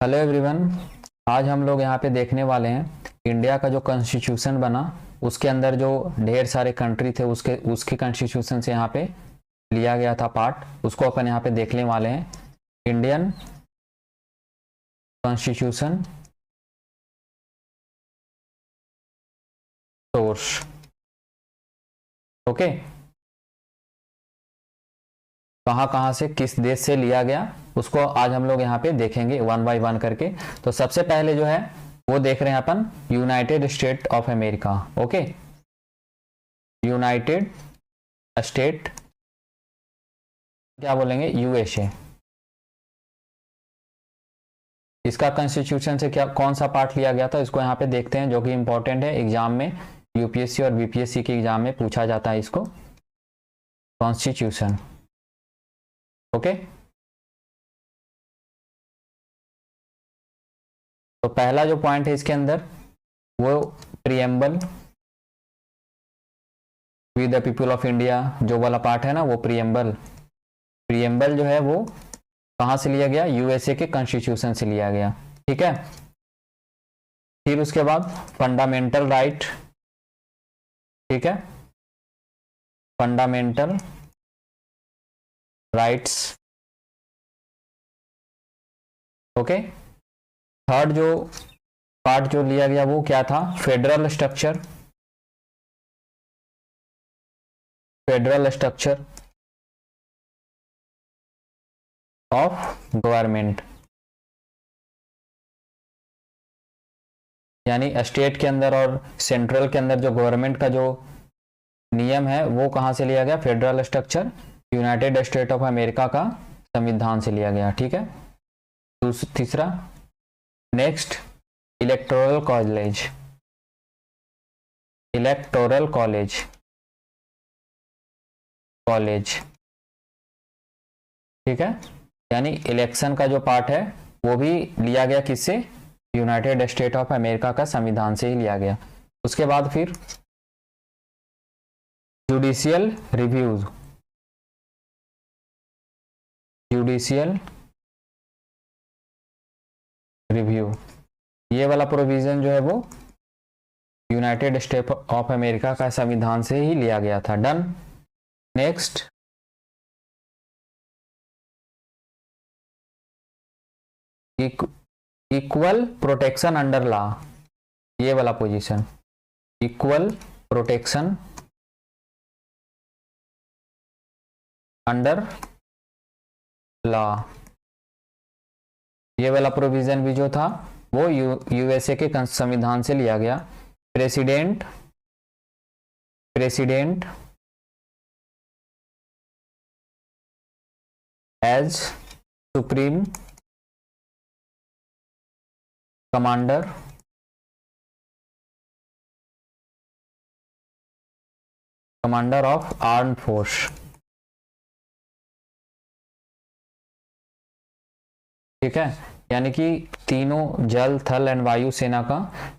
Hello everyone. आज हम लोग यहाँ पे देखने वाले हैं इंडिया का जो कॉन्स्टिट्यूशन बना, उसके अंदर जो ढेर सारे कंट्री थे उसके कॉन्स्टिट्यूशन से यहाँ पे लिया गया था पार्ट, उसको अपन यहाँ पे देखने वाले हैं। Indian constitution source. ओके, कहाँ कहाँ से किस देश से लिया गया उसको आज हम लोग यहाँ पे देखेंगे वन बाय वन करके। तो सबसे पहले जो है वो देख रहे हैं अपन United State of America. Okay, United State, क्या बोलेंगे, यूएसए। इसका कॉन्स्टिट्यूशन से क्या कौन सा पार्ट लिया गया था इसको यहाँ पे देखते हैं, जो कि इंपॉर्टेंट है एग्जाम में, यूपीएससी और बीपीएससी के एग्जाम में पूछा जाता है इसको, कॉन्स्टिट्यूशन। ओके, तो पहला जो पॉइंट है इसके अंदर वो preamble we the people of India, जो वाला पार्ट है ना, वो प्रीएम्बल जो है वो कहां से लिया गया, यूएसए के कॉन्स्टिट्यूशन से लिया गया। ठीक है, फिर उसके बाद फंडामेंटल राइट। ठीक है, फंडामेंटल राइट्स। ओके, थर्ड जो पार्ट जो लिया गया वो क्या था, federal structure. Federal structure of government, यानी स्टेट के अंदर और सेंट्रल के अंदर जो गवर्नमेंट का जो नियम है वो कहां से लिया गया, federal structure, United State of America का संविधान से लिया गया। ठीक है, तीसरा, next, electoral college. Electoral college ठीक है, यानी इलेक्शन का जो पार्ट है वो भी लिया गया किससे, यूनाइटेड स्टेट ऑफ अमेरिका का संविधान से ही लिया गया। उसके बाद फिर जुडिशियल रिव्यूज। जुडिशियल रिव्यू, ये वाला प्रोविजन जो है वो यूनाइटेड स्टेट ऑफ अमेरिका का संविधान से ही लिया गया था। Done. Next, equal protection under law, ये वाला position, equal protection under law, ये वाला प्रोविजन भी जो था वो यूएसए के संविधान से लिया गया। President as supreme commander of arm force. ठीक है, यानी कि तीनों जल, थल एंड वायु सेना का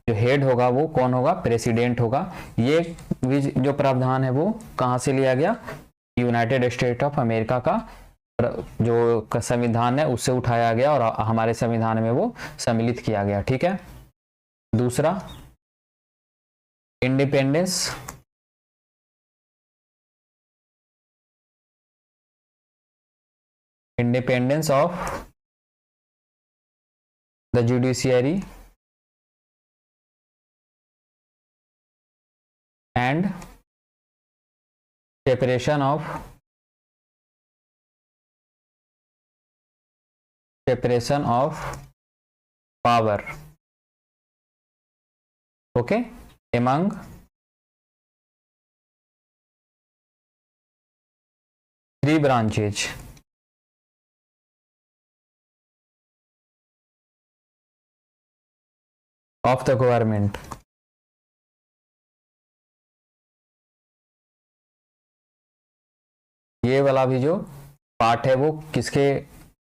जो हेड होगा वो कौन होगा, प्रेसिडेंट होगा। ये जो प्रावधान है वो कहां से लिया गया, यूनाइटेड स्टेट ऑफ अमेरिका का जो संविधान है उससे उठाया गया और हमारे संविधान में वो सम्मिलित किया गया। ठीक है, दूसरा, independence of the judiciary and separation of power, okay, among three branches of the government। ये वाला भी जो पार्ट है वो किसके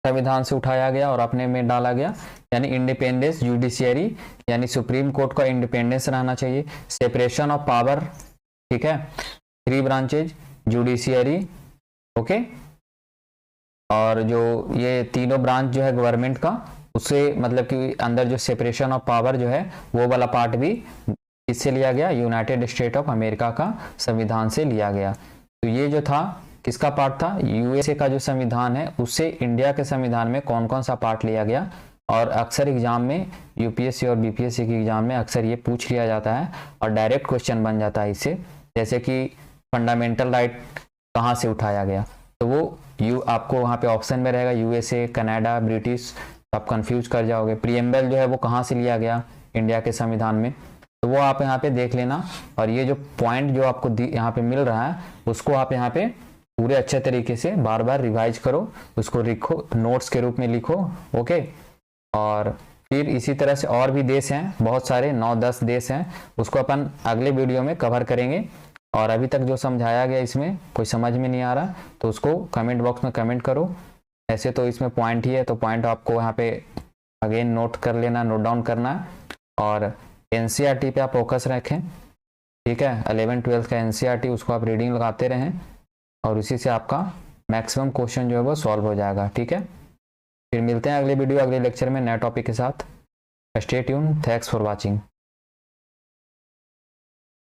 संविधान से उठाया गया और अपने में डाला गया, यानी इंडिपेंडेंस जुडिशियरी, यानी सुप्रीम कोर्ट का इंडिपेंडेंस रहना चाहिए, सेपरेशन ऑफ पावर। ठीक है, 3 ब्रांचेज, जुडिशियरी, ओके, और जो ये तीनों ब्रांच जो है गवर्नमेंट का उससे मतलब कि अंदर जो सेपरेशन ऑफ पावर जो है वो वाला पार्ट भी किससे लिया गया, यूनाइटेड स्टेट ऑफ अमेरिका का संविधान से लिया गया। तो ये जो था किसका पार्ट था, यूएसए का जो संविधान है उससे इंडिया के संविधान में कौन कौन सा पार्ट लिया गया। और अक्सर एग्जाम में यूपीएससी और बीपीएससी के एग्जाम में अक्सर ये पूछ लिया जाता है और डायरेक्ट क्वेश्चन बन जाता है इससे, जैसे कि फंडामेंटल राइट कहाँ से उठाया गया, तो वो आपको वहाँ पे ऑप्शन में रहेगा यूएसए, कनाडा, ब्रिटिश, आप कंफ्यूज कर जाओगे। प्रीएम्बल जो है वो कहाँ से लिया गया इंडिया के संविधान में, तो वो आप यहाँ पे देख लेना। और ये जो पॉइंट जो आपको यहाँ पे मिल रहा है उसको आप यहाँ पे पूरे अच्छे तरीके से बार बार रिवाइज करो, उसको लिखो, नोट्स के रूप में लिखो, ओके। और फिर इसी तरह से और भी देश हैं, बहुत सारे 9-10 देश हैं, उसको अपन अगले वीडियो में कवर करेंगे। और अभी तक जो समझाया गया इसमें कोई समझ में नहीं आ रहा तो उसको कमेंट बॉक्स में कमेंट करो। ऐसे तो इसमें पॉइंट ही है, तो पॉइंट आपको यहाँ पे अगेन नोट कर लेना, नोट डाउन करना। और एनसीईआरटी पे आप फोकस रखें, ठीक है। 11-12 का एनसीईआरटी उसको आप रीडिंग लगाते रहें और उसी से आपका मैक्सिमम क्वेश्चन जो है वो सॉल्व हो जाएगा, ठीक है। फिर मिलते हैं अगले वीडियो, अगले लेक्चर में नए टॉपिक के साथ। Stay tune, thanks for watching.